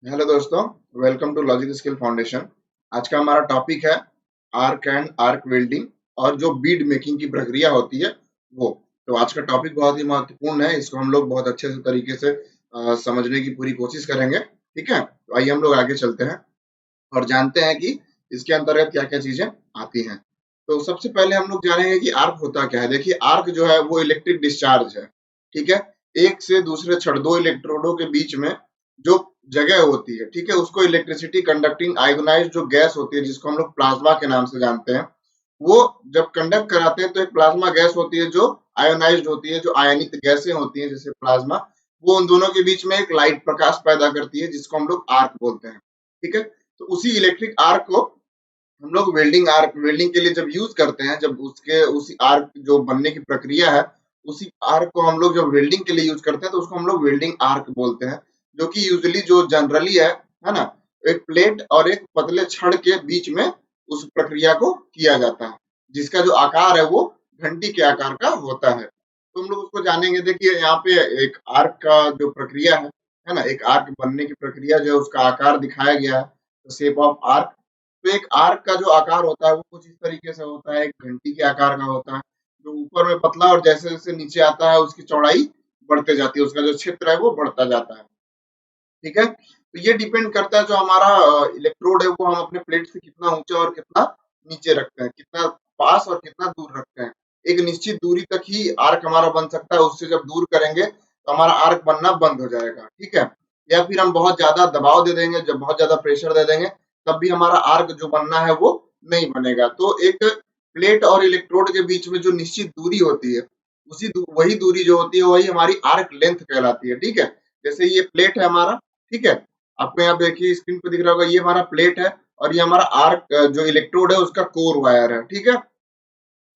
Hello दोस्तों, welcome to logic skill foundation. आज का हमारा टॉपिक है आर्क एंड आर्क वेल्डिंग और जो बीड मेकिंग की प्रक्रिया होती है वो। तो आज का टॉपिक बहुत ही महत्वपूर्ण है, इसको हम लोग बहुत अच्छे से तरीके से समझने की पूरी कोशिश करेंगे। ठीक है, तो आइए हम लोग आगे चलते हैं और जानते हैं कि इसके अंतर्गत क्या-क्या चीजें आती हैं। तो सबसे पहले हम लोग जानेंगे कि आर्क होता क्या है। देखिए, आर्क जो है वो इलेक्ट्रिक डिस्चार्ज है। ठीक है, एक से दूसरे छड़ दो इलेक्ट्रोडों के बीच में जो जगह होती है, ठीक है, उसको इलेक्ट्रिसिटी कंडक्टिंग आयोनाइज्ड जो गैस होती है, जिसको हम लोग प्लाज्मा के नाम से जानते हैं, वो जब कंडक्ट कराते हैं तो एक प्लाज्मा गैस होती है जो आयोनाइज्ड होती है, जो आयनित गैसें होती हैं जैसे प्लाज्मा, वो उन दोनों के बीच में एक लाइट प्रकाश पैदा करती है जिसको हम लोग आर्क बोलते हैं। ठीक है, तो उसी इलेक्ट्रिक आर्क को हम लोग वेल्डिंग के लिए जब यूज करते हैं, जब उसके उसी आर्क जो बनने की प्रक्रिया है, उसी आर्क को हम लोग जब वेल्डिंग के लिए यूज करते हैं तो उसको हम लोग वेल्डिंग आर्क बोलते हैं। जो कि यूजुअली जो जनरली है ना, एक प्लेट और एक पतले छड़ के बीच में उस प्रक्रिया को किया जाता है, जिसका जो आकार है वो घंटी के आकार का होता है। तो हम लोग उसको जानेंगे। देखिए, यहाँ पे एक आर्क का जो प्रक्रिया है ना, एक आर्क बनने की प्रक्रिया जो है उसका आकार दिखाया गया है, शेप ऑफ आर्क। तो एक आर्क का जो आकार होता है वो कुछ इस तरीके से होता है, एक घंटी के आकार का होता है, जो ऊपर में पतला और जैसे जैसे नीचे आता है उसकी चौड़ाई बढ़ते जाती है, उसका जो क्षेत्र है वो बढ़ता जाता है। ठीक है, तो ये डिपेंड करता है जो हमारा इलेक्ट्रोड है वो हम अपने प्लेट से कितना ऊंचा और कितना नीचे रखते हैं, कितना पास और कितना दूर रखते हैं। एक निश्चित दूरी तक ही आर्क हमारा बन सकता है, उससे जब दूर करेंगे तो हमारा आर्क बनना बंद हो जाएगा। ठीक है, या फिर हम बहुत ज्यादा दबाव दे देंगे, जब बहुत ज्यादा प्रेशर दे देंगे तब भी हमारा आर्क जो बनना है वो नहीं बनेगा। तो एक प्लेट और इलेक्ट्रोड के बीच में जो निश्चित दूरी होती है, वही दूरी जो होती है वही हमारी आर्क लेंथ कहलाती है। ठीक है, जैसे ये प्लेट है हमारा, ठीक है, आपको यहाँ पे देखिए स्क्रीन पे दिख रहा होगा, ये हमारा प्लेट है और ये हमारा आर्क जो इलेक्ट्रोड है उसका कोर वायर है। ठीक है,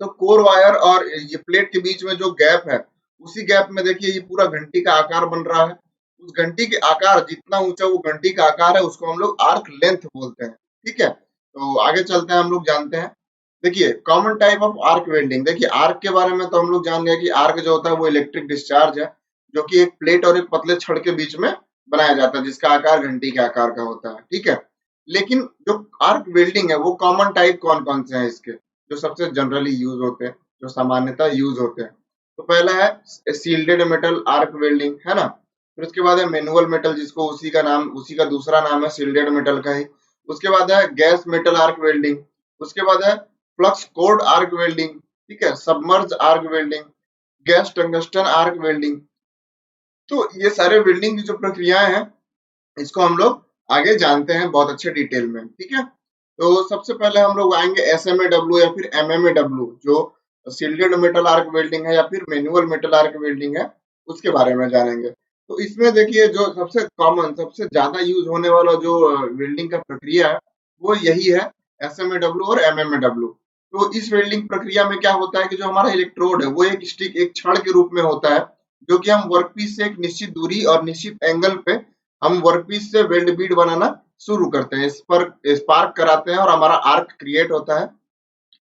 तो कोर वायर और ये प्लेट के बीच में जो गैप है, उसी गैप में देखिए ये पूरा घंटी का आकार बन रहा है। उस घंटी के आकार जितना ऊंचा वो घंटी का आकार है उसको हम लोग आर्क लेंथ बोलते हैं। ठीक है, तो आगे चलते हैं, हम लोग जानते हैं। देखिए, common type of arc welding. देखिए, आर्क के बारे में तो हम लोग जान गए कि आर्क जो होता है वो इलेक्ट्रिक डिस्चार्ज है, जो कि एक प्लेट और एक पतले छड़ के बीच में बनाया जाता है, जिसका आकार घंटी के आकार का होता है। ठीक है, लेकिन जो आर्क वेल्डिंग है वो कॉमन टाइप कौन कौन से हैं इसके, जो सबसे जनरली यूज होते हैं, जो सामान्यतः यूज होते हैं। तो पहला है सील्डेड मेटल आर्क वेल्डिंग, है ना। फिर उसके बाद है मैनुअल मेटल, जिसको उसी का दूसरा नाम है सील्डेड मेटल का ही। उसके बाद है गैस मेटल आर्क वेल्डिंग। उसके बाद है फ्लक्स कोर्ड आर्क वेल्डिंग। ठीक है, submerge arc welding, gas tungsten arc welding. तो ये सारे वेल्डिंग की जो प्रक्रियाएं हैं, इसको हम लोग आगे जानते हैं बहुत अच्छे डिटेल में। ठीक है, तो सबसे पहले हम लोग आएंगे एसएमएडब्ल्यू या फिर एमएमएडब्ल्यू, जो सील्डेड मेटल आर्क वेल्डिंग है या फिर मैनुअल मेटल आर्क वेल्डिंग है, उसके बारे में जानेंगे। तो इसमें देखिए, जो सबसे कॉमन, सबसे ज्यादा यूज होने वाला जो वेल्डिंग का प्रक्रिया है वो यही है, एसएमएडब्ल्यू और एमएमएडब्ल्यू। तो इस वेल्डिंग प्रक्रिया में क्या होता है कि जो हमारा इलेक्ट्रोड है वो एक स्टिक, एक छड़ के रूप में होता है, जो कि हम वर्कपीस से एक निश्चित दूरी और निश्चित एंगल पे हम वर्कपीस से वेल्ड बीड बनाना शुरू करते हैं, इस पर स्पार्क कराते हैं और हमारा आर्क क्रिएट होता है,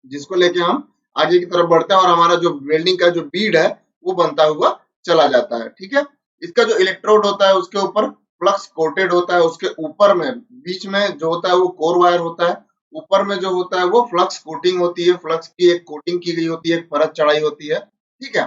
जिसको लेके हम आगे की तरफ बढ़ते हैं और हमारा जो वेल्डिंग का जो बीड है वो बनता हुआ चला जाता है। ठीक है, इसका जो इलेक्ट्रोड होता है उसके ऊपर फ्लक्स कोटेड होता है, उसके ऊपर में बीच में जो होता है वो कोर वायर होता है, ऊपर में जो होता है वो फ्लक्स कोटिंग होती है, फ्लक्स की एक कोटिंग की गई होती है, एक परत चढ़ाई होती है। ठीक है,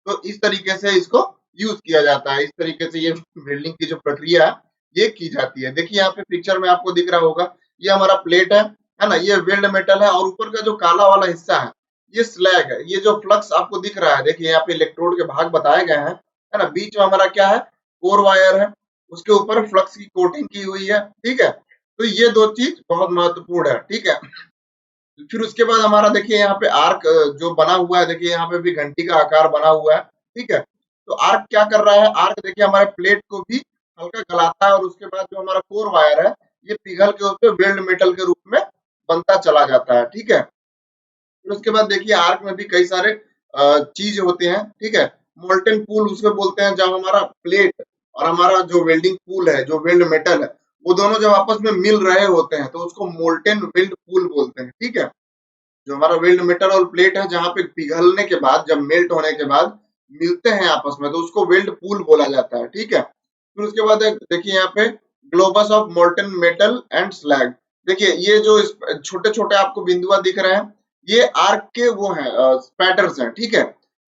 तो इस तरीके से इसको यूज किया जाता है, इस तरीके से ये वेल्डिंग की जो प्रक्रिया है ये की जाती है। देखिए, यहाँ पे पिक्चर में आपको दिख रहा होगा, ये हमारा प्लेट है ना, ये वेल्ड मेटल है और ऊपर का जो काला वाला हिस्सा ये स्लैग है। ये जो फ्लक्स आपको दिख रहा है, देखिए यहाँ पे इलेक्ट्रोड के भाग बताए गए हैं, है ना। बीच में हमारा क्या है, कोर वायर है, उसके ऊपर फ्लक्स की कोटिंग की हुई है। ठीक है, तो ये दो चीज बहुत महत्वपूर्ण है। ठीक है, फिर उसके बाद हमारा देखिए यहाँ पे आर्क जो बना हुआ है, देखिए यहाँ पे भी घंटी का आकार बना हुआ है। ठीक है, तो आर्क क्या कर रहा है, आर्क देखिए हमारे प्लेट को भी हल्का गलाता है और उसके बाद जो हमारा कोर वायर है ये पिघल के उसपे वेल्ड मेटल के रूप में बनता चला जाता है। ठीक है, फिर उसके बाद देखिए आर्क में भी कई सारे चीज होते हैं। ठीक है, मोल्टेन पूल उसको बोलते हैं, जब हमारा प्लेट और हमारा जो वेल्डिंग पूल है, जो वेल्ड मेटल है, वो दोनों जब आपस में मिल रहे होते हैं तो उसको मोल्टेन वेल्ड पूल बोलते हैं। ठीक है, जो हमारा वेल्ड मेटल और प्लेट है, जहाँ पे पिघलने के बाद, जब मेल्ट होने के बाद मिलते हैं आपस में, तो उसको वेल्ड पूल बोला जाता है। ठीक है, फिर उसके बाद देखिए यहाँ पे globus of molten metal and slag. देखिए ये जो छोटे छोटे आपको बिंदुआ दिख रहे हैं, ये आर्क के वो हैं, स्पैटर्स हैं, ठीक है।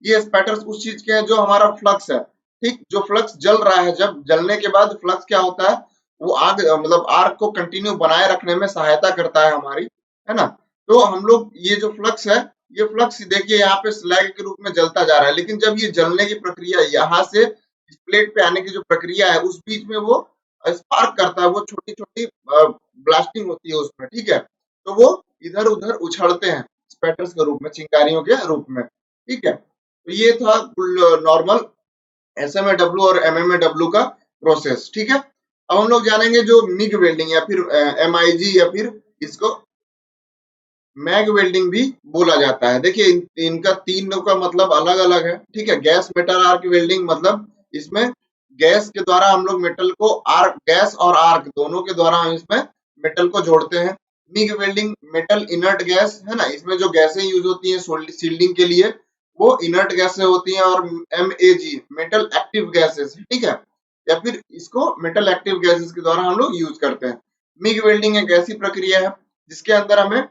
ये स्पैटर्स उस चीज के हैं जो हमारा फ्लक्स है, ठीक। जो फ्लक्स जल रहा है, जब जलने के बाद फ्लक्स क्या होता है, वो आग मतलब आर्क को कंटिन्यू बनाए रखने में सहायता करता है हमारी, है ना। तो हम लोग ये जो फ्लक्स है, ये फ्लक्स देखिए यहाँ पे स्लैग के रूप में जलता जा रहा है, लेकिन जब ये जलने की प्रक्रिया यहाँ से इस प्लेट पे आने की जो प्रक्रिया है, उस बीच में वो स्पार्क करता है, वो छोटी-छोटी ब्लास्टिंग होती है उसमें, ठीक है? तो वो इधर-उधर उछलते हैं स्पैटर्स के रूप में, चिंगारियों के रूप में, ठीक है? तो ये था कुल नॉर्मल एसएमएडब्ल्यू और एमएमएडब्ल्यू का प्रोसेस, ठीक है? अब हम लोग जानेंगे जो मिग वेल्डिंग या फिर एमआईजी या फिर इसको मैग वेल्डिंग भी बोला जाता है। देखिए इनका तीनों का मतलब अलग-अलग है, ठीक है? गैस मेटल आर्क वेल्डिंग मतलब इसमें गैस के द्वारा हम लोग मेटल को आर्क, गैस और आर्क दोनों के द्वारा हम इसमें मेटल को जोड़ते हैं। MiG welding metal inert gas है ना, इसमें जो गैसें यूज होती हैं शील्डिंग के लिए वो इनर्ट गैसें होती हैं, और एमएजी मेटल एक्टिव गैसेस, ठीक है? या फिर इसको मेटल एक्टिव गैसेस के द्वारा हम लोग यूज करते हैं। मिग वेल्डिंग एक ऐसी प्रक्रिया है जिसके अंदर हमें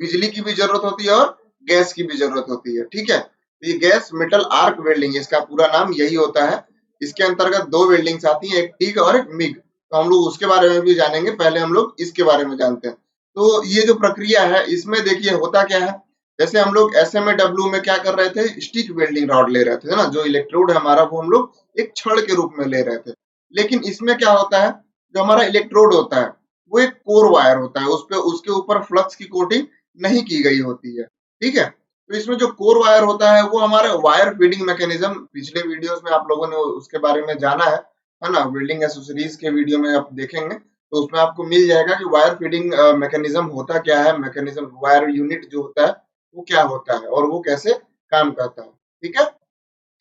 बिजली की भी जरूरत होती है और गैस की भी जरूरत होती है, ठीक है। तो ये गैस मेटल आर्क वेल्डिंग, इसका पूरा नाम यही होता है। इसके अंतर्गत दो वेल्डिंग्स आती हैं, एक टिग और एक मिग। तो हम लोग उसके बारे में भी जानेंगे, पहले हम लोग इसके बारे में जानते हैं। तो ये जो प्रक्रिया है, इसमें देखिए होता क्या है, जैसे हम लोग एसएमएडब्ल्यू में क्या कर रहे थे, स्टिक वेल्डिंग रॉड ले रहे थे ना, जो इलेक्ट्रोड है हमारा वो हम लोग एक छड़ के रूप में ले रहे थे। लेकिन इसमें क्या होता है, जो हमारा इलेक्ट्रोड होता है वो एक कोर वायर होता है, उस पे उसके ऊपर फ्लक्स की कोटिंग नहीं की गई होती है, ठीक है। तो इसमें जो कोर वायर होता है वो हमारे वायर फीडिंग मैकेनिज्म, पिछले वीडियोस में आप लोगों ने उसके बारे में जाना है ना, वेल्डिंग एसेसरीज के वीडियो में आप देखेंगे तो उसमें आपको मिल जाएगा कि वायर फीडिंग मैकेनिज्म होता क्या है, मैकेनिज्म वायर यूनिट जो होता है वो क्या होता है और वो कैसे काम करता है, ठीक है।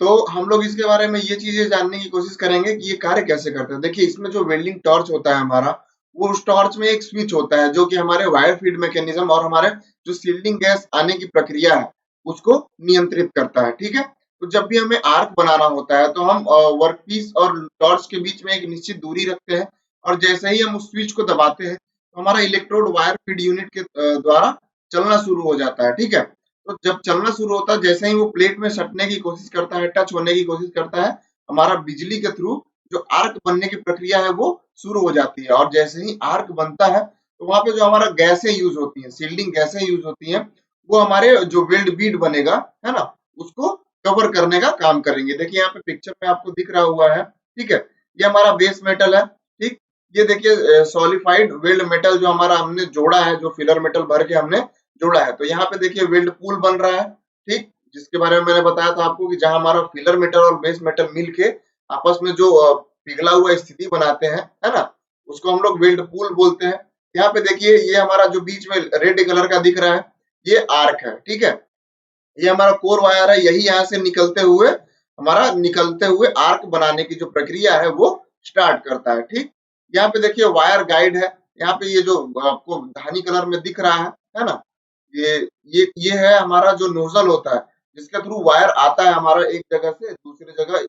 तो हम लोग इसके बारे में ये चीजें जानने की कोशिश करेंगे कि ये कार्य कैसे करता है। देखिए इसमें जो वेल्डिंग टॉर्च होता है हमारा, वो उस टॉर्च में एक स्विच होता है जो कि हमारे वायर फीड मैकेनिज्म और हमारे जो शील्डिंग गैस आने की प्रक्रिया है उसको नियंत्रित करता है, ठीक है। तो जब भी हमें आर्क बनाना होता है तो हम वर्क पीस और टॉर्च के बीच में एक निश्चित दूरी रखते हैं, और जैसे ही हम उस स्विच को दबाते हैं तो हमारा इलेक्ट्रोड वायर फीड यूनिट के द्वारा चलना शुरू हो जाता है, ठीक है। तो जब चलना शुरू होता है, जैसे ही वो प्लेट में सटने की कोशिश करता है, टच होने की कोशिश करता है, हमारा बिजली के थ्रू जो आर्क बनने की प्रक्रिया है वो शुरू हो जाती है, और जैसे ही आर्क बनता है तो वहां पे जो हमारा गैसें यूज होती हैं, शील्डिंग गैसें यूज होती हैं, वो हमारे जो वेल्ड बीड बनेगा है ना, उसको कवर करने का काम करेंगे। देखिए यहाँ पे पिक्चर में आपको दिख रहा हुआ है, ठीक है। ये हमारा बेस मेटल है, ठीक। ये देखिए सॉलिफाइड वेल्ड मेटल जो हमारा हमने जोड़ा है, जो फिलर मेटल भर के हमने जोड़ा है, तो यहाँ पे देखिए वेल्ड पूल बन रहा है, ठीक। जिसके बारे में मैंने बताया था आपको कि जहां हमारा फिलर मेटल और बेस मेटल मिलके आपस में जो पिघला हुआ स्थिति बनाते हैं, है ना, उसको हम लोग वेल्ड पूल बोलते हैं। यहाँ पे देखिए ये हमारा जो बीच में रेड कलर का दिख रहा है, ये आर्क है, ठीक है। ये हमारा कोर वायर है, यही यहाँ से निकलते हुए आर्क बनाने की जो प्रक्रिया है वो स्टार्ट करता है, ठीक। यहाँ पे देखिए वायर गाइड है, यहाँ पे ये जो आपको धानी कलर में दिख रहा है ना, ये ये है हमारा जो नोजल होता है, जिसके थ्रू वायर आता है हमारा एक जगह से दूसरी जगह,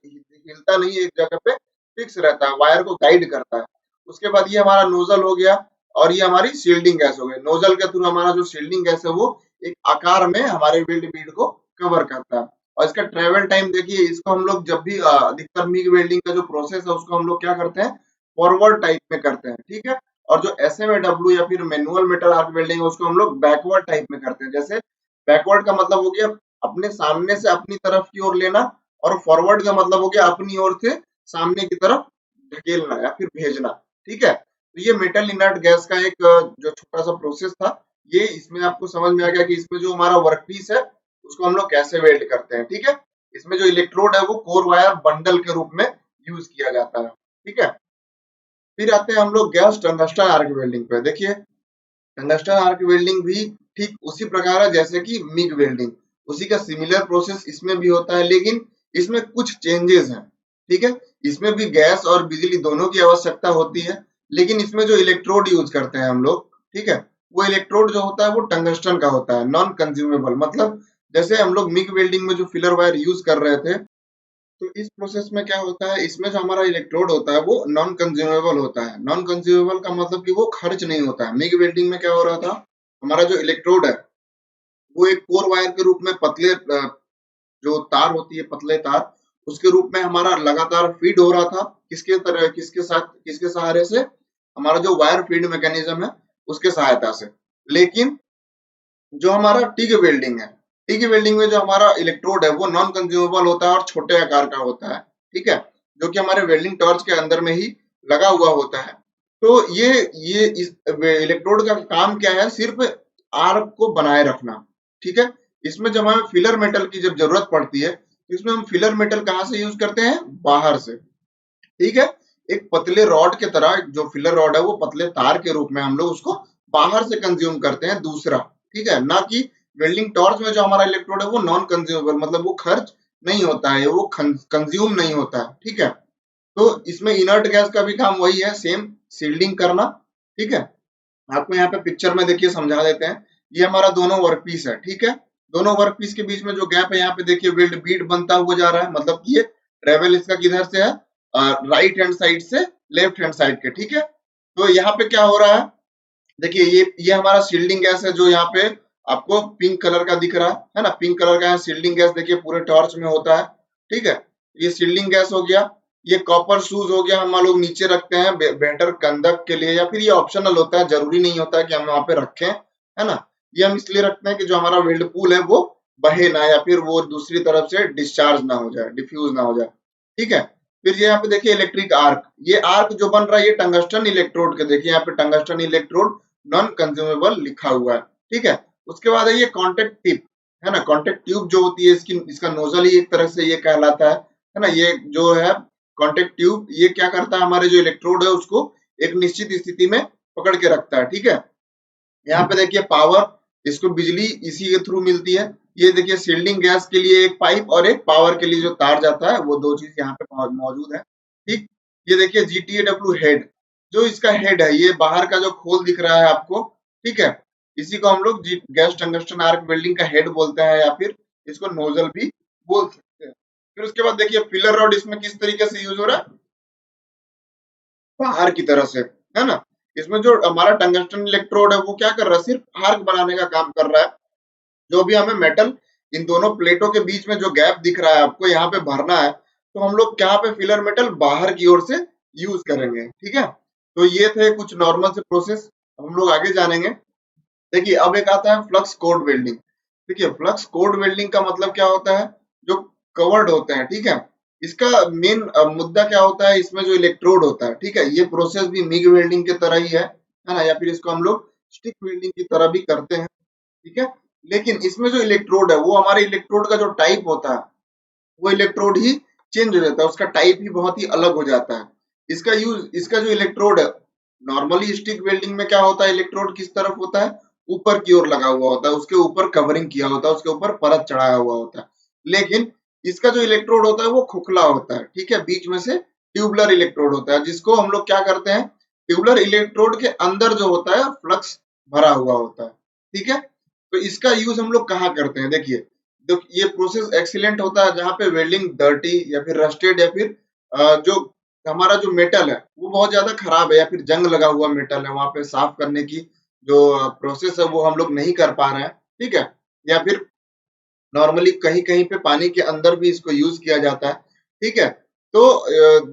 हिलता नहीं है, एक जगह पे फिक्स रहता है, वायर को गाइड करता है। उसके बाद ये हमारा नोजल हो गया, और ये हमारी शील्डिंग गैस हो गई। नोजल के थ्रू हमारा जो शील्डिंग गैस है वो एक आकार में हमारे वेल्ड बीड को कवर करता है। और इसका ट्रेवल टाइम देखिए, इसको हम लोग जब भी अधिकतर मिग वेल्डिंग का जो प्रोसेस है उसको हम लोग क्या करते हैं, फॉरवर्ड टाइप में करते हैं, ठीक है। और जो एसएमएडब्ल्यू या फिर मैनुअल मेटल आर्क वेल्डिंग है उसको हम लोग बैकवर्ड टाइप में करते हैं। जैसे बैकवर्ड का मतलब हो गया अपने सामने से अपनी तरफ की ओर लेना, और फॉरवर्ड का मतलब हो गया अपनी ओर से सामने की तरफ ढकेलना या फिर भेजना, ठीक है। तो ये मेटल इनर्ट गैस का एक जो छोटा सा प्रोसेस था, ये इसमें आपको समझ में आ गया कि इसमें जो हमारा वर्कपीस है उसको हम लोग कैसे वेल्ड करते हैं, ठीक है। इसमें जो इलेक्ट्रोड है वो कोर वायर बंडल के रूप में यूज किया जाता है, ठीक है। फिर आते हैं हम लोग गैस टंगस्टन आर्क वेल्डिंग पे। देखिए टंगस्टन आर्क वेल्डिंग भी ठीक उसी प्रकार है जैसे कि मिग वेल्डिंग, उसी का सिमिलर प्रोसेस इसमें भी होता है, लेकिन इसमें कुछ चेंजेस हैं, ठीक है। इसमें भी गैस और बिजली दोनों की आवश्यकता होती है, लेकिन इसमें जो इलेक्ट्रोड यूज करते हैं हम लोग, ठीक है, वो इलेक्ट्रोड जो होता है वो टंगस्टन का होता है, नॉन कंज्यूमेबल। मतलब जैसे हम लोग मिग वेल्डिंग में जो फिलर वायर यूज कर रहे थे तो इस प्रोसेस में क्या होता है, इसमें जो हमारा इलेक्ट्रोड होता है वो नॉन कंज्यूमेबल होता है। नॉन कंज्यूमेबल का मतलब कि वो खर्च नहीं होता है। मिग वेल्डिंग में क्या हो रहा था, हमारा जो इलेक्ट्रोड है वो एक कोर वायर के रूप में पतले जो तार होती है, पतले तार, उसके रूप में हमारा लगातार फीड हो रहा था। किसके सहारे से, हमारा जो वायर फीड मैकेनिज्म है उसके सहायता से। लेकिन जो हमारा टिग वेल्डिंग है, टिग वेल्डिंग में जो हमारा इलेक्ट्रोड है वो नॉन कंज्यूमेबल होता है और छोटे आकार का होता है, ठीक है, जो कि हमारे वेल्डिंग टॉर्च के अंदर में ही लगा हुआ होता है। तो ये इस इलेक्ट्रोड का काम क्या है, सिर्फ आर्क को बनाए रखना, ठीक है। इसमें जब हमें फिलर मेटल की जब जरूरत पड़ती है तो इसमें हम फिलर मेटल कहाँ से यूज करते हैं, बाहर से, ठीक है। एक पतले रॉड के तरह जो फिलर रॉड है वो पतले तार के रूप में हम लोग उसको बाहर से कंज्यूम करते हैं, दूसरा, ठीक है, ना कि वेल्डिंग टॉर्च में जो हमारा इलेक्ट्रोड है वो नॉन कंज्यूमेबल, मतलब वो खर्च नहीं होता है, वो कंज्यूम नहीं होता है, ठीक है। तो इसमें इनर्ट गैस का भी काम वही है, सेम सील्डिंग करना, ठीक है। आपको यहाँ पे पिक्चर में देखिए समझा देते हैं। ये हमारा दोनों वर्क पीस है, ठीक है। दोनों वर्क पीस के बीच में जो गैप है यहाँ पे देखिए वेल्ड बीड बनता हुआ जा रहा है, मतलब कि ये ट्रेवल इसका किधर से है, राइट हैंड साइड से लेफ्ट हैंड साइड के, ठीक है। तो यहाँ पे क्या हो रहा है, देखिए ये हमारा शील्डिंग गैस है जो यहाँ पे आपको पिंक कलर का दिख रहा है ना, पिंक कलर का शील्डिंग गैस देखिए पूरे टॉर्च में होता है, ठीक है। ये शील्डिंग गैस हो गया। ये कॉपर शूज हो गया, हम लोग नीचे रखते हैं बेटर कंडक्ट के लिए, या फिर ये ऑप्शनल होता है, जरूरी नहीं होता है कि हम वहां पे रखें, है ना। ये हम इसलिए रखते हैं कि जो हमारा वेल्ड पूल है वो बहे ना, या फिर वो दूसरी तरफ से डिस्चार्ज ना हो जाए, डिफ्यूज ना हो जाए, ठीक है। फिर ये यहाँ पे देखिए इलेक्ट्रिक आर्क, ये आर्क जो बन रहा है ये टंगस्टन इलेक्ट्रोड के, देखिए यहाँ पे टंगस्टन इलेक्ट्रोड नॉन कंज्यूमेबल लिखा हुआ है, ठीक है। उसके बाद है ये कॉन्टेक्ट टिप, है ना, कॉन्टेक्ट ट्यूब जो होती है इसकी, इसका नोजल ही एक तरह से ये कहलाता है ना। ये जो है कॉन्टेक्ट ट्यूब, ये क्या करता है, हमारे जो इलेक्ट्रोड है उसको एक निश्चित स्थिति में पकड़ के रखता है, ठीक है। यहाँ पे देखिए पावर, इसको बिजली इसी के थ्रू मिलती है। ये देखिए शील्डिंग गैस के लिए एक पाइप और एक पावर के लिए जो तार जाता है, वो दो चीज यहाँ पे मौजूद है, ठीक। ये देखिए GTAW हेड, जो इसका हेड है, ये बाहर का जो खोल दिख रहा है आपको, ठीक है, इसी को हम लोग गैस टंगस्टन आर्क वेल्डिंग का हेड बोलते हैं, या फिर इसको नोजल भी बोल सकते हैं। फिर उसके बाद देखिए फिलर रॉड इसमें किस तरीके से यूज हो रहा है, बाहर की तरह से, है ना। इसमें जो हमारा टंगस्टन इलेक्ट्रोड है वो क्या कर रहा है, सिर्फ आर्क बनाने का काम कर रहा है। जो भी हमें मेटल इन दोनों प्लेटों के बीच में जो गैप दिख रहा है आपको यहाँ पे भरना है, तो हम लोग यहाँ पे फिलर मेटल बाहर की ओर से यूज करेंगे, ठीक है। तो ये थे कुछ नॉर्मल से प्रोसेस, हम लोग आगे जानेंगे। देखिए अब एक आता है फ्लक्स कोड वेल्डिंग। देखिए फ्लक्स कोड वेल्डिंग का मतलब क्या होता है, जो कवर्ड होते हैं, ठीक है। इसका मेन मुद्दा क्या होता है, इसमें जो इलेक्ट्रोड होता है, ठीक है, ये प्रोसेस भी मिग वेल्डिंग के तरह ही है ना, या फिर इसको हम लोग स्टिक वेल्डिंग की तरह भी करते हैं, ठीक है। लेकिन इसमें जो इलेक्ट्रोड है वो हमारे इलेक्ट्रोड का जो टाइप होता है वो इलेक्ट्रोड ही चेंज हो जाता है, उसका टाइप ही बहुत ही अलग हो जाता है। इसका जो इलेक्ट्रोड है, नॉर्मली स्टिक वेल्डिंग में क्या होता है, इलेक्ट्रोड किस तरफ होता है, ऊपर की ओर लगा हुआ होता है, उसके ऊपर कवरिंग किया होता है, उसके ऊपर परत चढ़ाया हुआ होता है। लेकिन इसका जो इलेक्ट्रोड होता है वो खोखला होता है, ठीक है, बीच में से ट्यूबुलर इलेक्ट्रोड होता है, जिसको हम लोग क्या करते हैं, ट्यूबुलर इलेक्ट्रोड के अंदर जो होता है फ्लक्स भरा हुआ होता है, ठीक है। तो इसका यूज हम लोग कहाँ करते हैं, देखिए, तो ये प्रोसेस एक्सीलेंट होता है जहाँ पे वेल्डिंग डर्टी या फिर रस्टेड, या फिर जो हमारा जो मेटल है वो बहुत ज्यादा खराब है, या फिर जंग लगा हुआ मेटल है, वहां पे साफ करने की जो प्रोसेस है वो हम लोग नहीं कर पा रहे हैं, ठीक है। या फिर नॉर्मली कहीं कहीं पे पानी के अंदर भी इसको यूज किया जाता है, ठीक है। तो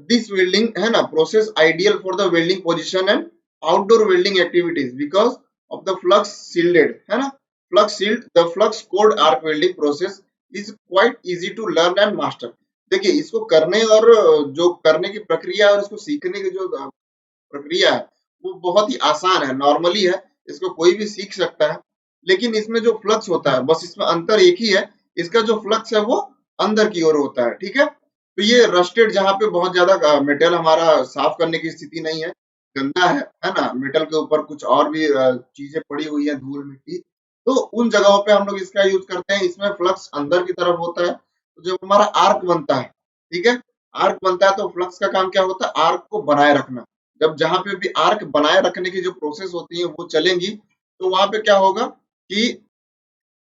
दिस वेल्डिंग है ना process ideal for the welding position and outdoor welding activities because of the flux shielded, है ना, flux shield, the flux cored arc welding process is quite easy to learn and master. देखिए इसको करने और जो करने की प्रक्रिया और इसको सीखने की जो प्रक्रिया है वो बहुत ही आसान है, नॉर्मली है, इसको कोई भी सीख सकता है। लेकिन इसमें जो फ्लक्स होता है, बस इसमें अंतर एक ही है, इसका जो फ्लक्स है वो अंदर की ओर होता है, ठीक है। तो ये रस्टेड जहाँ पे बहुत ज्यादा मेटल हमारा साफ करने की स्थिति नहीं है, गंदा है ना, मेटल के ऊपर कुछ और भी चीजें पड़ी हुई है, धूल मिट्टी, तो उन जगहों पे हम लोग इसका यूज करते हैं। इसमें फ्लक्स अंदर की तरफ होता है, तो जब हमारा आर्क बनता है, ठीक है, आर्क बनता है तो फ्लक्स का काम क्या होता है, आर्क को बनाए रखना। जब जहां पे भी आर्क बनाए रखने की जो प्रोसेस होती है वो चलेंगी, तो वहां पे क्या होगा कि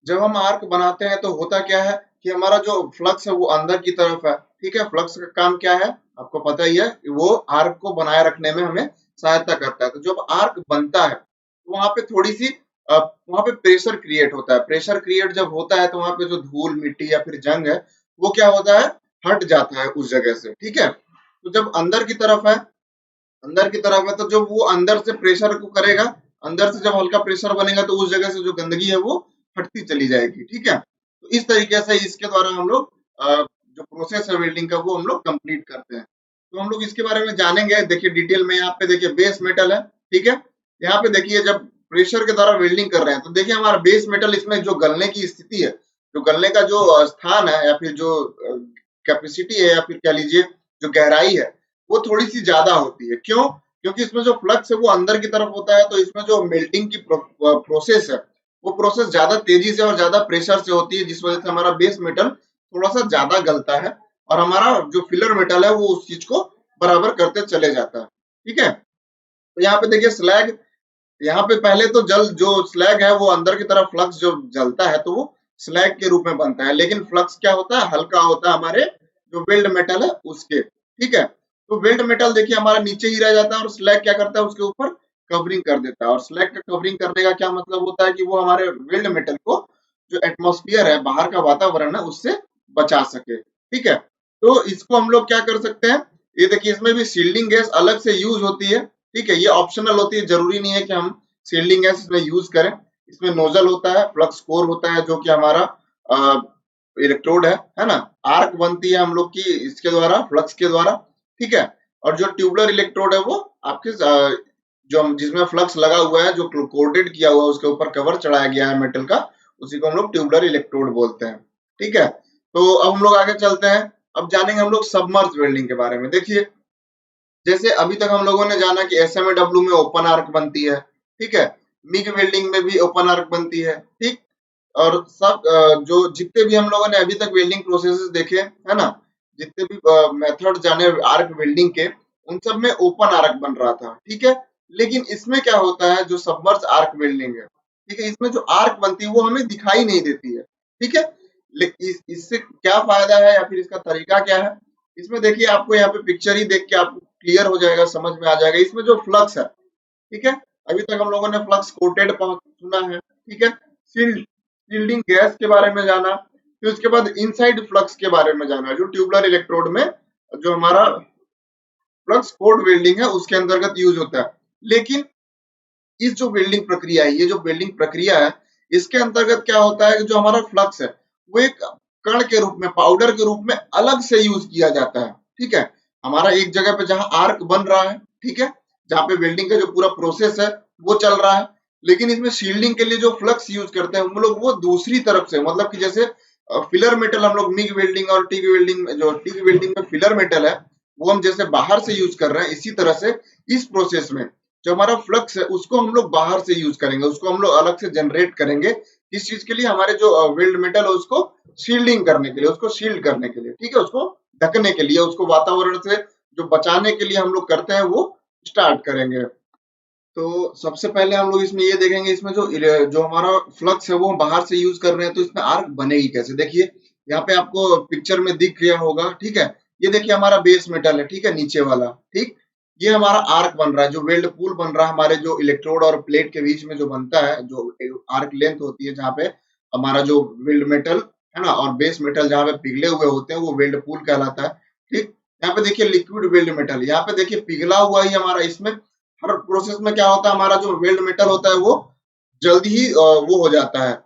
जब हम आर्क बनाते हैं तो होता क्या है, कि हमारा जो फ्लक्स है वो अंदर की तरफ है, ठीक है। फ्लक्स का काम क्या है आपको पता ही है, वो आर्क को बनाए रखने में हमें सहायता करता है। तो जब आर्क बनता है तो वहां पे थोड़ी सी वहां पे प्रेशर क्रिएट होता है। प्रेशर क्रिएट जब होता है तो वहां पे जो धूल मिट्टी या फिर जंग है वो क्या होता है, हट जाता है उस जगह से, ठीक है। तो जब अंदर की तरफ है तो जब वो अंदर से प्रेशर को करेगा, अंदर से जब हल्का प्रेशर बनेगा तो उस जगह से जो गंदगी है वो हटती चली जाएगी, ठीक है। तो इस तरीके से इसके द्वारा हम लोग जो प्रोसेस है वेल्डिंग का वो हम लोग कंप्लीट करते हैं। तो हम लोग इसके बारे में जानेंगे। देखिए डिटेल में यहाँ पे देखिए बेस मेटल है, ठीक है। यहाँ पे देखिए जब प्रेशर के द्वारा वेल्डिंग कर रहे हैं तो देखिए हमारा बेस मेटल इसमें जो गलने की स्थिति है, जो गलने का जो स्थान है या फिर जो कैपेसिटी है या फिर कह लीजिए जो गहराई है वो थोड़ी सी ज्यादा होती है। क्यों? क्योंकि इसमें जो फ्लक्स है वो अंदर की तरफ होता है, तो इसमें जो मेल्टिंग की प्रोसेस है वो प्रोसेस ज्यादा तेजी से और ज्यादा प्रेशर से होती है, जिस वजह से हमारा बेस मेटल थोड़ा सा ज्यादा गलता है और हमारा जो फिलर मेटल है वो उस चीज को बराबर करते चले जाता है, ठीक है। तो यहाँ पे देखिए स्लैग, यहाँ पे पहले तो जल जो स्लैग है वो अंदर की तरफ फ्लक्स जो जलता है तो वो स्लैग के रूप में बनता है, लेकिन फ्लक्स क्या होता है, हल्का होता है हमारे जो वेल्ड मेटल है उसके, ठीक है। तो वेल्ड मेटल देखिए हमारा नीचे ही रह जाता है और स्लैग क्या करता है उसके ऊपर कवरिंग कर देता है। और स्लैग का कवरिंग करने का क्या मतलब होता है कि वो हमारे वेल्ड मेटल को जो एटमॉस्फेयर है, बाहर का वातावरण है, उससे बचा सके, ठीक है। तो इसको हम लोग क्या कर सकते हैं, ये देखिए इसमें भी शील्डिंग गैस अलग से यूज होती है, ठीक है। ये ऑप्शनल होती है, जरूरी नहीं है कि हम शील्डिंग गैस इसमें यूज करें। इसमें नोजल होता है, फ्लक्स कोर होता है जो कि हमारा इलेक्ट्रोड है ना। आर्क बनती है हम लोग की इसके द्वारा, फ्लक्स के द्वारा, ठीक है। और जो ट्यूबुलर इलेक्ट्रोड है वो आपके जो जिसमें फ्लक्स लगा हुआ है, जो कोटेड किया हुआ है, उसके ऊपर कवर चढ़ाया गया है मेटल का, उसी को हम लोग ट्यूबुलर इलेक्ट्रोड बोलते हैं, ठीक है। तो अब हम लोग आगे चलते हैं। अब जानेंगे हम लोग सबमर्ज वेल्डिंग के बारे में। देखिए जैसे अभी तक हम लोगों ने जाना कि एसएमएडब्ल्यू में ओपन आर्क बनती है, ठीक है। मिग वेल्डिंग में भी ओपन आर्क बनती है, ठीक। और सब जो जितने भी हम लोगों ने अभी तक वेल्डिंग प्रोसेसेस देखे है ना, जितने भी मेथड जाने आर्क वेल्डिंग के, उन सब में ओपन आर्क बन रहा था, ठीक है। लेकिन इसमें क्या होता है, जो सबमर्ज आर्क वेल्डिंग है, ठीक है, इसमें जो आर्क बनती है वो हमें दिखाई नहीं देती है, ठीक है। लेकिन इससे क्या फायदा है या फिर इसका तरीका क्या है, इसमें देखिए आपको यहाँ पे पिक्चर ही देख के आपको क्लियर हो जाएगा, समझ में आ जाएगा। इसमें जो फ्लक्स है, ठीक है, अभी तक हम लोगों ने फ्लक्स कोटेड सुना है, ठीक है। शील्डिंग गैस के बारे में जाना, फिर उसके बाद इनसाइड फ्लक्स के बारे में जाना, जो ट्यूबुलर इलेक्ट्रोड में जो हमारा फ्लक्स कोड वेल्डिंग है उसके अंतर्गत यूज होता है। लेकिन इस जो वेल्डिंग प्रक्रिया है, ये जो वेल्डिंग प्रक्रिया है, इसके अंतर्गत क्या होता है कि जो हमारा फ्लक्स है वो एक कण के रूप में, पाउडर के रूप में अलग से यूज किया जाता है, ठीक है। हमारा एक जगह पे जहां आर्क बन रहा है, ठीक है, जहां पे वेल्डिंग का जो पूरा प्रोसेस है वो चल रहा है, लेकिन इसमें शील्डिंग के लिए जो फ्लक्स यूज करते हैं हम लोग वो दूसरी तरफ से, मतलब कि जैसे फिलर मेटल हम लोग मिग वेल्डिंग और टिग वेल्डिंग में, जो टिग वेल्डिंग में फिलर मेटल है वो हम जैसे बाहर से यूज कर रहे हैं, इसी तरह से इस प्रोसेस में जो हमारा फ्लक्स है उसको हम लोग बाहर से यूज करेंगे, उसको हम लोग अलग से जनरेट करेंगे। किस चीज के लिए, हमारे जो वेल्ड मेटल है उसको शील्डिंग करने के लिए, उसको शील्ड करने के लिए, ठीक है, उसको ढकने के लिए, उसको वातावरण से जो बचाने के लिए हम लोग करते हैं वो स्टार्ट करेंगे। तो सबसे पहले हम लोग इसमें ये देखेंगे, इसमें जो हमारा फ्लक्स है वो हम बाहर से यूज कर रहे हैं तो इसमें आर्क बनेगी कैसे। देखिए यहाँ पे आपको पिक्चर में दिख गया होगा, ठीक है। ये देखिए हमारा बेस मेटल है, ठीक है, नीचे वाला, ठीक। ये हमारा आर्क बन रहा है, जो वेल्ड पूल बन रहा है हमारे जो इलेक्ट्रोड और प्लेट के बीच में जो बनता है, जो आर्क लेंथ होती है, जहाँ पे हमारा जो वेल्ड मेटल है ना और बेस मेटल जहाँ पे पिघले हुए होते हैं वो वेल्ड पूल कहलाता है, ठीक। यहाँ पे देखिए लिक्विड वेल्ड मेटल, यहाँ पे देखिए पिघला हुआ ही हमारा, इसमें हर प्रोसेस में क्या होता है, हमारा जो वेल्ड मेटल होता है वो जल्दी ही वो हो जाता है,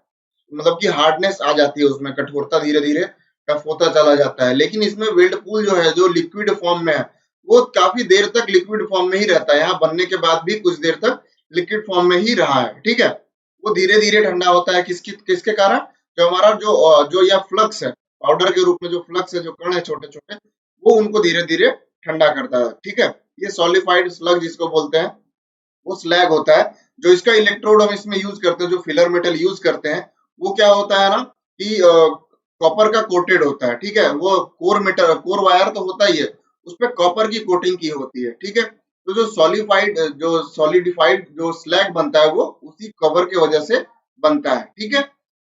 मतलब कि हार्डनेस आ जाती है उसमें, कठोरता धीरे धीरे टफ होता चला जाता है। लेकिन इसमें वेल्ड पूल जो है जो लिक्विड फॉर्म में है वो काफी देर तक लिक्विड फॉर्म में ही रहता है, यहाँ बनने के बाद भी कुछ देर तक लिक्विड फॉर्म में ही रहा है, ठीक है। वो धीरे धीरे ठंडा होता है, किसके कारण, जो हमारा जो यह फ्लक्स है, पाउडर के रूप में जो फ्लक्स है, जो कण है छोटे छोटे, वो उनको धीरे धीरे ठंडा करता है, ठीक है। ये सॉलिडिफाइड स्लग जिसको बोलते हैं वो स्लैग होता है। जो इसका इलेक्ट्रोड हम इसमें यूज करते हैं, जो फिलर मेटल यूज करते हैं, वो क्या होता है ना कि कॉपर का कोटेड होता है, ठीक है। वो कोर मेटल, कोर वायर तो होता ही है, उसपे कॉपर की कोटिंग की होती है, ठीक है। तो जो सॉलिडिफाइड जो स्लैग बनता है वो उसी कवर की वजह से बनता है, ठीक है।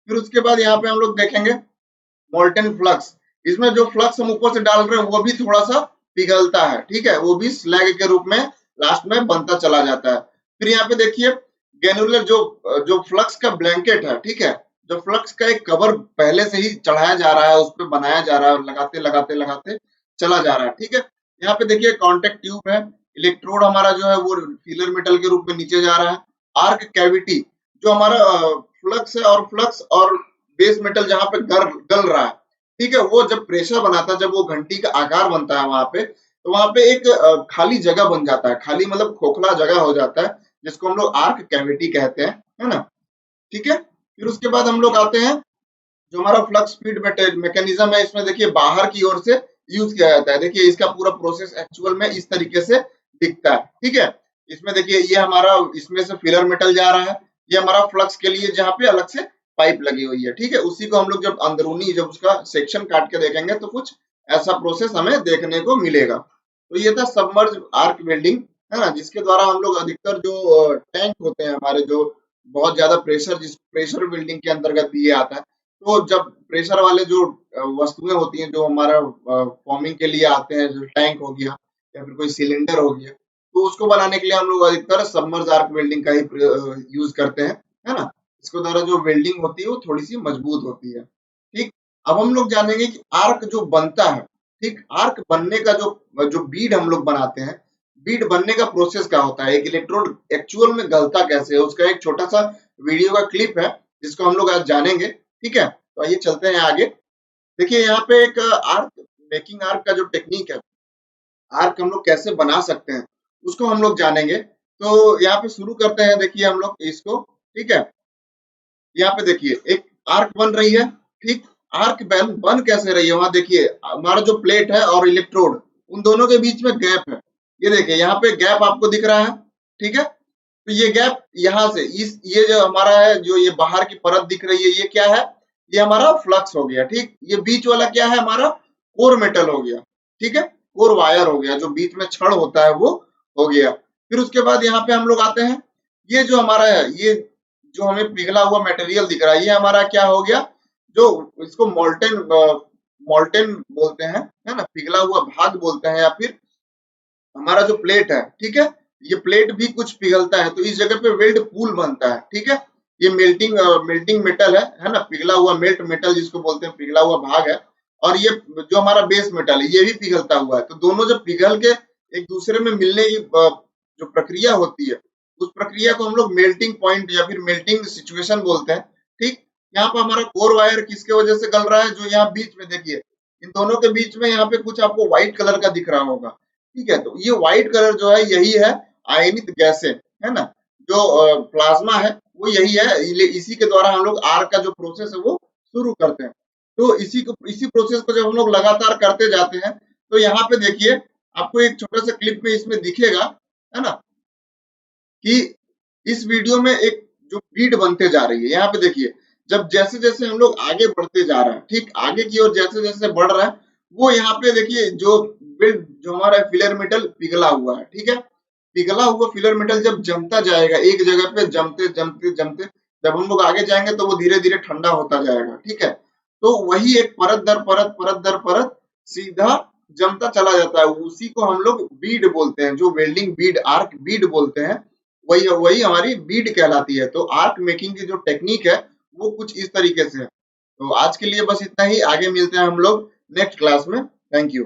फिर उसके बाद यहाँ पे हम लोग देखेंगे मोल्टेन फ्लक्स, इसमें जो फ्लक्स हम ऊपर से डाल रहे हैं वो भी थोड़ा सा पिघलता है, ठीक है, वो भी स्लैग के रूप में लास्ट में बनता चला जाता है। फिर यहाँ पे देखिए ग्रेनुलर जो जो फ्लक्स का ब्लैंकेट है, ठीक है, जो फ्लक्स का एक कवर पहले से ही चढ़ाया जा रहा है, उस पर बनाया जा रहा है, लगाते लगाते लगाते चला जा रहा है, ठीक है। यहाँ पे देखिए कांटेक्ट ट्यूब है, इलेक्ट्रोड हमारा जो है वो फीलर मेटल के रूप में नीचे जा रहा है। आर्क कैविटी जो हमारा फ्लक्स है, और फ्लक्स और बेस मेटल जहाँ पे गल रहा है, ठीक है, वो जब प्रेशर बनाता है, जब वो घंटी का आकार बनता है वहां पे, तो वहां पे एक खाली जगह बन जाता है, खाली मतलब खोखला जगह हो जाता है, जिसको हम लोग आर्क कैविटी कहते हैं, है ना, ठीक है। फिर उसके बाद हम लोग आते हैं जो हमारा फ्लक्स स्पीड मैकेनिज्म है, इसमें देखिए बाहर की ओर से यूज किया जाता है। देखिए इसका पूरा प्रोसेस एक्चुअल में इस तरीके से दिखता है, ठीक है। इसमें देखिए ये हमारा, इसमें से फिलर मेटल जा रहा है, ये हमारा फ्लक्स के लिए जहाँ पे अलग से पाइप लगी हुई है, ठीक है। उसी को हम लोग जब अंदरूनी जब उसका सेक्शन काट के देखेंगे तो कुछ ऐसा प्रोसेस हमें देखने को मिलेगा। तो ये था सबमर्ज आर्क वेल्डिंग, है ना, जिसके द्वारा हम लोग अधिकतर जो टैंक होते हैं हमारे, जो बहुत ज्यादा प्रेशर, जिस प्रेशर वेल्डिंग के अंतर्गत ये आता है, तो जब प्रेशर वाले जो वस्तुएं होती हैं, जो हमारा फॉर्मिंग के लिए आते हैं, जो टैंक हो गया या फिर कोई सिलेंडर हो गया, तो उसको बनाने के लिए हम लोग अधिकतर सबमर्ज आर्क वेल्डिंग का ही यूज करते हैं, है ना। इसके द्वारा जो वेल्डिंग होती है वो थोड़ी सी मजबूत होती है, ठीक। अब हम लोग जानेंगे कि आर्क जो बनता है, ठीक, आर्क बनने का जो जो बीड हम लोग बनाते हैं, बीड बनने का प्रोसेस क्या होता है, एक इलेक्ट्रोड एक्चुअल में गलता कैसे है, उसका एक छोटा सा वीडियो का क्लिप है जिसको हम लोग आज जानेंगे, ठीक है। तो आइए चलते हैं आगे। देखिए यहाँ पे एक आर्क मेकिंग आर्क का जो टेक्निक है, आर्क हम लोग कैसे बना सकते हैं, उसको हम लोग जानेंगे। तो यहाँ पे शुरू करते हैं, देखिए हम लोग इसको, ठीक है। यहाँ पे देखिए एक आर्क बन रही है, ठीक। आर्क बन कैसे रही है, वहां देखिए हमारा जो प्लेट है और इलेक्ट्रोड, उन दोनों के बीच में गैप है। ये देखिए यहाँ पे गैप आपको दिख रहा है, ठीक है। तो ये गैप यहाँ से इस, ये जो हमारा है, जो ये बाहर की परत दिख रही है, ये क्या है, ये हमारा फ्लक्स हो गया, ठीक। ये बीच वाला क्या है, हमारा कोर मेटल हो गया, ठीक है, कोर वायर हो गया, जो बीच में छड़ होता है वो हो गया। फिर उसके बाद यहाँ पे हम लोग आते हैं, ये जो हमारा है, ये जो हमें पिघला हुआ मटेरियल दिख रहा है, ये हमारा क्या हो गया, जो इसको मोल्टेन मोल्टेन बोलते हैं, है ना, पिघला हुआ भाग बोलते हैं, या फिर हमारा जो प्लेट है, ठीक है, ये प्लेट भी कुछ पिघलता है, तो इस जगह पे वेल्ड पूल बनता है, ठीक है। ये मेल्टिंग मेटल है ना, पिघला हुआ मेल्ट मेटल जिसको बोलते हैं, पिघला हुआ भाग है। और ये जो हमारा बेस मेटल है, ये भी पिघलता हुआ है, तो दोनों जब पिघल के एक दूसरे में मिलने की जो प्रक्रिया होती है, उस प्रक्रिया को हम लोग मेल्टिंग पॉइंट या फिर मेल्टिंग सिचुएशन बोलते हैं, ठीक। यहाँ पर हमारा कोर वायर किसके वजह से गल रहा है, जो यहाँ बीच में देखिए, इन दोनों के बीच में यहाँ पे कुछ आपको व्हाइट कलर का दिख रहा होगा, ठीक है। तो ये व्हाइट कलर जो है, यही है आयनित गैसें, है ना, जो प्लाज्मा है वो यही है, इसी के द्वारा हम लोग आर्क का जो प्रोसेस है वो शुरू करते हैं। तो इसी प्रोसेस को जब हम लोग लगातार करते जाते हैं, तो यहाँ पे देखिए आपको एक छोटा सा क्लिप में इसमें दिखेगा, है ना, कि इस वीडियो में एक जो बीट बनते जा रही है, यहाँ पे देखिए, जब जैसे जैसे हम लोग आगे बढ़ते जा रहे हैं, ठीक, आगे की ओर जैसे जैसे बढ़ रहा है, वो यहाँ पे देखिए जो बिल्ड जो हमारा फिलर मेटल पिघला हुआ है, ठीक है, पिघला हुआ फिलर मेटल जब जमता जाएगा एक जगह पे, जमते जमते जमते, जब हम लोग आगे जाएंगे तो वो धीरे धीरे ठंडा होता जाएगा, ठीक है। तो वही एक परत दर परत, परत दर परत सीधा जमता चला जाता है, उसी को हम लोग बीड बोलते हैं, जो वेल्डिंग बीड, आर्क बीड बोलते हैं, वही वही हमारी बीड कहलाती है। तो आर्क मेकिंग की जो टेक्निक है वो कुछ इस तरीके से है। तो आज के लिए बस इतना ही, आगे मिलते हैं हम लोग नेक्स्ट क्लास में। Thank you.